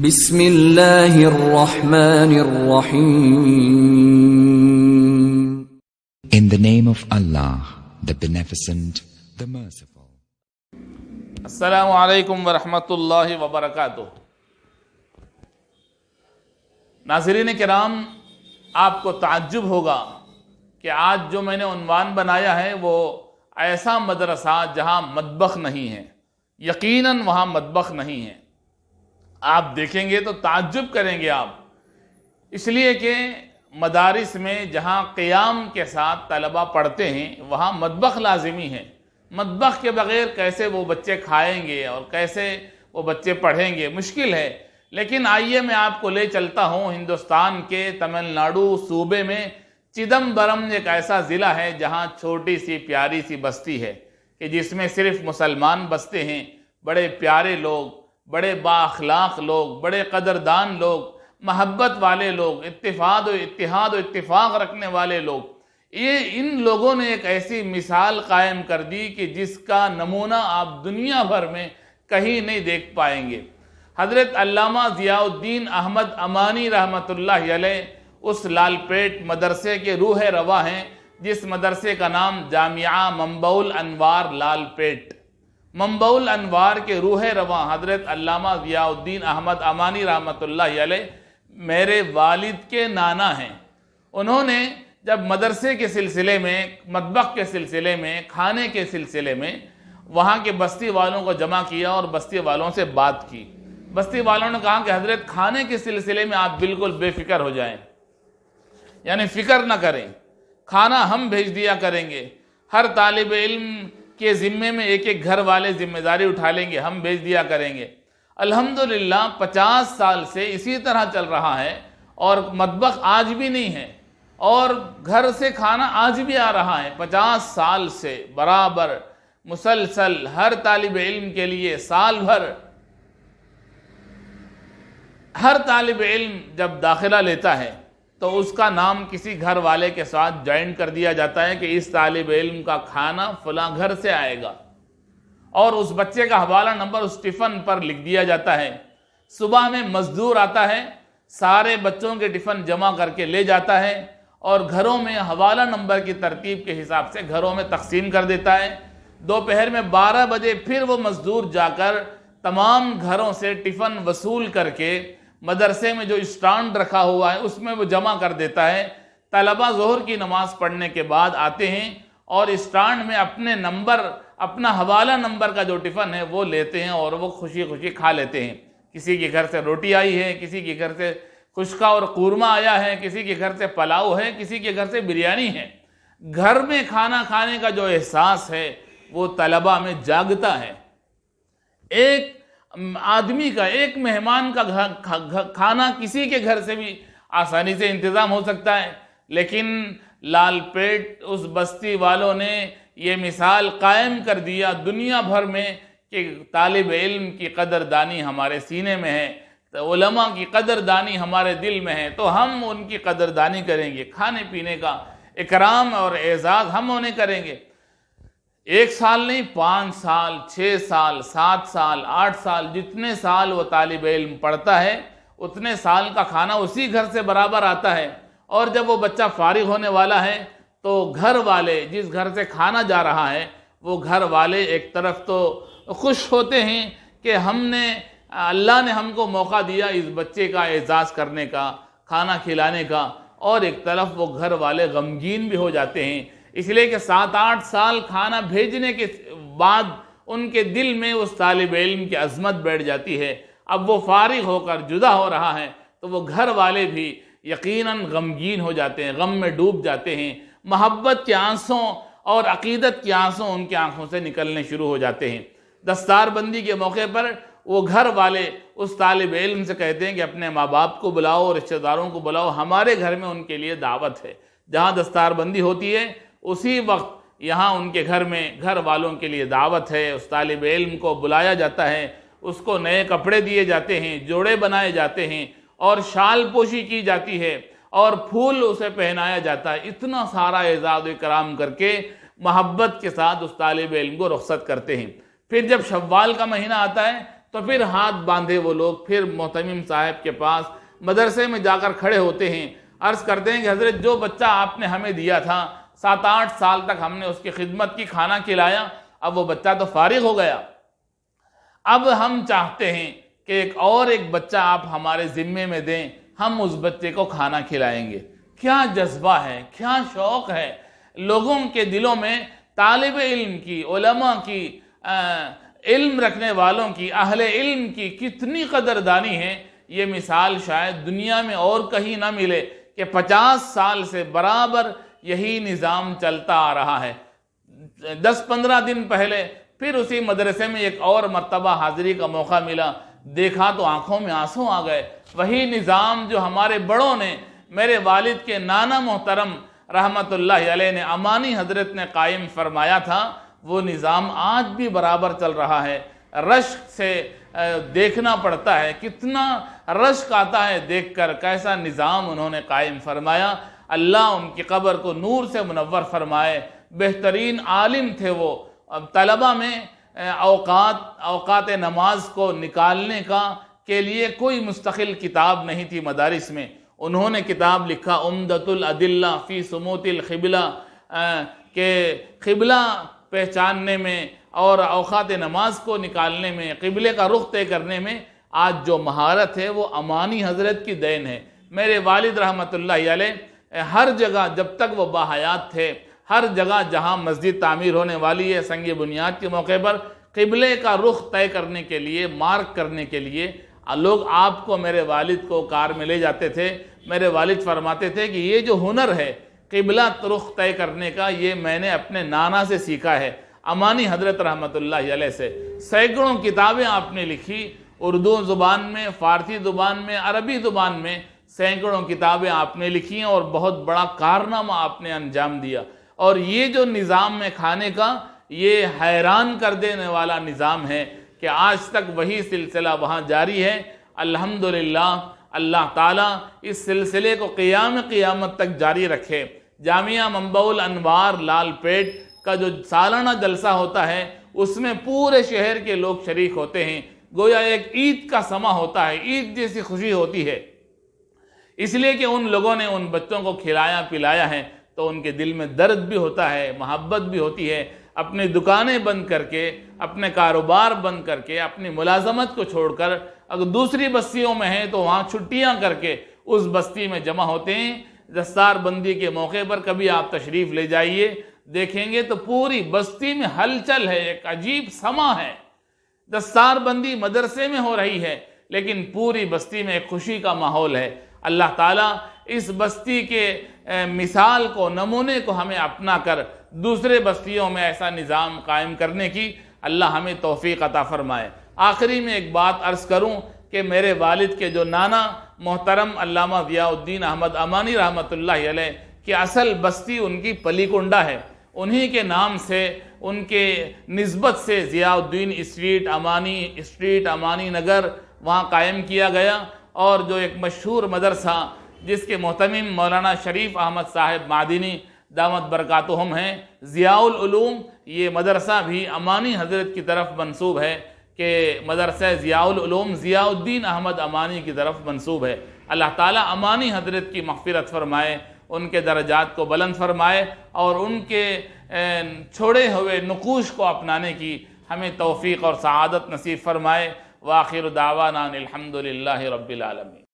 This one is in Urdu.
بسم اللہ الرحمن الرحیم. In the name of Allah, the Beneficent, the Merciful. السلام علیکم ورحمۃ اللہ وبرکاتہ. ناظرین کرام، آپ کو تعجب ہوگا کہ آج جو میں نے عنوان بنایا ہے وہ ایسا مدرسہ جہاں مطبخ نہیں ہے. یقیناً وہاں مطبخ نہیں ہے. آپ دیکھیں گے تو تعجب کریں گے آپ، اس لیے کہ مدارس میں جہاں قیام کے ساتھ طلبہ پڑھتے ہیں وہاں مطبخ لازمی ہے. مطبخ کے بغیر کیسے وہ بچے کھائیں گے اور کیسے وہ بچے پڑھیں گے، مشکل ہے. لیکن آئیے میں آپ کو لے چلتا ہوں ہندوستان کے تمل ناڈو صوبے میں. چدمبرم ایک ایسا ضلع ہے جہاں چھوٹی سی پیاری سی بستی ہے کہ جس میں صرف مسلمان بستے ہیں. بڑے پیارے لوگ، بڑے با اخلاق لوگ، بڑے قدردان لوگ، محبت والے لوگ، اتحاد و اتفاق رکھنے والے لوگ. یہ ان لوگوں نے ایک ایسی مثال قائم کر دی کہ جس کا نمونہ آپ دنیا بھر میں کہیں نہیں دیکھ پائیں گے. حضرت علامہ ضیاء الدین احمد امانی رحمۃ اللہ علیہ اس لال پیٹ مدرسے کے روح رواں ہیں جس مدرسے کا نام جامعہ منبع الانوار لال پیٹ. منبع الانوار کے روح رواں حضرت علامہ ضیاء الدین احمد امانی رحمۃ اللہ علیہ میرے والد کے نانا ہیں. انہوں نے جب مدرسے کے سلسلے میں، مطبخ کے سلسلے میں، کھانے کے سلسلے میں وہاں کے بستی والوں کو جمع کیا اور بستی والوں سے بات کی. بستی والوں نے کہا کہ حضرت کھانے کے سلسلے میں آپ بالکل بے فکر ہو جائیں، یعنی فکر نہ کریں، کھانا ہم بھیج دیا کریں گے. ہر طالب علم کے ذمے میں ایک ایک گھر والے ذمہ داری اٹھا لیں گے، ہم بھیج دیا کریں گے. الحمدللہ 50 سال سے اسی طرح چل رہا ہے اور مطبخ آج بھی نہیں ہے اور گھر سے کھانا آج بھی آ رہا ہے. 50 سال سے برابر مسلسل ہر طالب علم کے لیے سال بھر ہر طالب علم جب داخلہ لیتا ہے تو اس کا نام کسی گھر والے کے ساتھ جوائن کر دیا جاتا ہے کہ اس طالب علم کا کھانا فلاں گھر سے آئے گا اور اس بچے کا حوالہ نمبر اس ٹفن پر لکھ دیا جاتا ہے. صبح میں مزدور آتا ہے، سارے بچوں کے ٹفن جمع کر کے لے جاتا ہے اور گھروں میں حوالہ نمبر کی ترتیب کے حساب سے گھروں میں تقسیم کر دیتا ہے. دوپہر میں 12 بجے پھر وہ مزدور جا کر تمام گھروں سے ٹفن وصول کر کے مدرسے میں جو اسٹانڈ رکھا ہوا ہے اس میں وہ جمع کر دیتا ہے. طلبہ ظہر کی نماز پڑھنے کے بعد آتے ہیں اور اسٹانڈ میں اپنے نمبر، اپنا حوالہ نمبر کا جو ٹفن ہے وہ لیتے ہیں اور وہ خوشی خوشی کھا لیتے ہیں. کسی کے گھر سے روٹی آئی ہے، کسی کے گھر سے خشکا اور قورمہ آیا ہے، کسی کے گھر سے پلاؤ ہے، کسی کے گھر سے بریانی ہے. گھر میں کھانا کھانے کا جو احساس ہے وہ طلبہ میں جاگتا ہے. ایک آدمی کا، ایک مہمان کا کھانا کسی کے گھر سے بھی آسانی سے انتظام ہو سکتا ہے، لیکن لال پیٹ اس بستی والوں نے یہ مثال قائم کر دیا دنیا بھر میں کہ طالب علم کی قدردانی ہمارے سینے میں ہے، علماء کی قدردانی ہمارے دل میں ہے، تو ہم ان کی قدردانی کریں گے. کھانے پینے کا اکرام اور اعزاز ہم انہیں کریں گے. 1 سال نہیں، 5 سال، 6 سال، 7 سال، 8 سال، جتنے سال وہ طالب علم پڑھتا ہے اتنے سال کا کھانا اسی گھر سے برابر آتا ہے. اور جب وہ بچہ فارغ ہونے والا ہے تو گھر والے، جس گھر سے کھانا جا رہا ہے وہ گھر والے ایک طرف تو خوش ہوتے ہیں کہ اللہ نے ہم کو موقع دیا اس بچے کا اعزاز کرنے کا، کھانا کھلانے کا، اور ایک طرف وہ گھر والے غمگین بھی ہو جاتے ہیں، اس لیے کہ 7-8 سال کھانا بھیجنے کے بعد ان کے دل میں اس طالب علم کی عظمت بیٹھ جاتی ہے. اب وہ فارغ ہو کر جدا ہو رہا ہے تو وہ گھر والے بھی یقیناً غمگین ہو جاتے ہیں، غم میں ڈوب جاتے ہیں. محبت کے آنسوں اور عقیدت کے آنسوں ان کی آنکھوں سے نکلنے شروع ہو جاتے ہیں. دستار بندی کے موقع پر وہ گھر والے اس طالب علم سے کہتے ہیں کہ اپنے ماں باپ کو بلاؤ، رشتہ داروں کو بلاؤ، ہمارے گھر میں ان کے لیے دعوت ہے. جہاں دستار بندی ہوتی ہے اسی وقت یہاں ان کے گھر میں گھر والوں کے لیے دعوت ہے. اس طالب علم کو بلایا جاتا ہے، اس کو نئے کپڑے دیے جاتے ہیں، جوڑے بنائے جاتے ہیں اور شال پوشی کی جاتی ہے اور پھول اسے پہنایا جاتا ہے. اتنا سارا اعزاز و اکرام کر کے محبت کے ساتھ اس طالب علم کو رخصت کرتے ہیں. پھر جب شوال کا مہینہ آتا ہے تو پھر ہاتھ باندھے وہ لوگ پھر محتمم صاحب کے پاس مدرسے میں جا کر کھڑے ہوتے ہیں، عرض کرتے ہیں کہ حضرت جو بچہ آپ نے ہمیں دیا تھا 7-8 سال تک ہم نے اس کی خدمت کی، کھانا کھلایا، اب وہ بچہ تو فارغ ہو گیا، اب ہم چاہتے ہیں کہ ایک بچہ آپ ہمارے ذمے میں دیں، ہم اس بچے کو کھانا کھلائیں گے۔ کیا جذبہ ہے، کیا شوق ہے لوگوں کے دلوں میں، طالب علم کی، علماء کی، علم رکھنے والوں کی، اہل علم کی کتنی قدردانی ہے۔ یہ مثال شاید دنیا میں اور کہیں نہ ملے کہ 50 سال سے برابر یہی نظام چلتا آ رہا ہے۔ 10-15 دن پہلے پھر اسی مدرسے میں ایک اور مرتبہ حاضری کا موقع ملا، دیکھا تو آنکھوں میں آنسو آ گئے۔ وہی نظام جو ہمارے بڑوں نے، میرے والد کے نانا محترم رحمت اللہ علیہ نے، امانی حضرت نے قائم فرمایا تھا، وہ نظام آج بھی برابر چل رہا ہے۔ رشک سے دیکھنا پڑتا ہے، کتنا رشک آتا ہے دیکھ کر کیسا نظام انہوں نے قائم فرمایا۔ اللہ ان کی قبر کو نور سے منور فرمائے۔ بہترین عالم تھے وہ۔ طلبہ میں اوقات نماز کو نکالنے کے لیے کوئی مستقل کتاب نہیں تھی مدارس میں، انہوں نے کتاب لکھا عمدۃ الادلہ فی ثبوت القبلہ، کہ قبلہ پہچاننے میں اور اوقات نماز کو نکالنے میں، قبلے کا رخ طے کرنے میں آج جو مہارت ہے وہ امانی حضرت کی دین ہے۔ میرے والد رحمت اللہ علیہ ہر جگہ جب تک وہ باحیات تھے، ہر جگہ جہاں مسجد تعمیر ہونے والی ہے سنگ بنیاد کے موقع پر، قبلے کا رخ طے کرنے کے لیے، مارک کرنے کے لیے لوگ آپ کو، میرے والد کو کار میں لے جاتے تھے۔ میرے والد فرماتے تھے کہ یہ جو ہنر ہے قبلہ رخ طے کرنے کا، یہ میں نے اپنے نانا سے سیکھا ہے، امانی حضرت رحمت اللہ علیہ سے۔ سینکڑوں کتابیں آپ نے لکھی، اردو زبان میں، فارسی زبان میں، عربی زبان میں سینکڑوں کتابیں آپ نے لکھی ہیں، اور بہت بڑا کارنامہ آپ نے انجام دیا۔ اور یہ جو نظام میں کھانے کا، یہ حیران کر دینے والا نظام ہے کہ آج تک وہی سلسلہ وہاں جاری ہے۔ الحمدللہ، اللہ تعالیٰ اس سلسلے کو قیامت تک جاری رکھے۔ جامعہ منبع الانوار لال پیٹ کا جو سالانہ جلسہ ہوتا ہے، اس میں پورے شہر کے لوگ شریک ہوتے ہیں، گویا ایک عید کا سما ہوتا ہے، عید جیسی خوشی ہوتی ہے، اس لیے کہ ان لوگوں نے ان بچوں کو کھلایا پلایا ہے، تو ان کے دل میں درد بھی ہوتا ہے، محبت بھی ہوتی ہے۔ اپنی دکانیں بند کر کے، اپنے کاروبار بند کر کے، اپنی ملازمت کو چھوڑ کر، اگر دوسری بستیوں میں ہیں تو وہاں چھٹیاں کر کے اس بستی میں جمع ہوتے ہیں۔ دستار بندی کے موقع پر کبھی آپ تشریف لے جائیے، دیکھیں گے تو پوری بستی میں ہلچل ہے، ایک عجیب سما ہے۔ دستار بندی مدرسے میں ہو رہی ہے، لیکن پوری بستی میں ایک خوشی کا ماحول ہے۔ اللہ تعالیٰ اس بستی کے مثال کو، نمونے کو ہمیں اپنا کر دوسرے بستیوں میں ایسا نظام قائم کرنے کی اللہ ہمیں توفیق عطا فرمائے۔ آخری میں ایک بات عرض کروں کہ میرے والد کے جو نانا محترم علامہ ضیاء الدین احمد امانی رحمت اللہ علیہ کی اصل بستی ان کی پلی کنڈہ ہے، انہی کے نام سے، ان کے نسبت سے ضیاء الدین اسٹریٹ، امانی نگر وہاں قائم کیا گیا۔ اور جو ایک مشہور مدرسہ جس کے محتمم مولانا شریف احمد صاحب معدنی دامت برکاتہم ہیں، ضیاء العلوم، یہ مدرسہ بھی امانی حضرت کی طرف منسوب ہے، کہ مدرسہ ضیاء العلوم ضیاء الدین احمد امانی کی طرف منسوب ہے۔ اللہ تعالیٰ امانی حضرت کی مغفرت فرمائے، ان کے درجات کو بلند فرمائے، اور ان کے چھوڑے ہوئے نقوش کو اپنانے کی ہمیں توفیق اور سعادت نصیب فرمائے۔ وآخر دعوانا الحمدللہ رب العالمین۔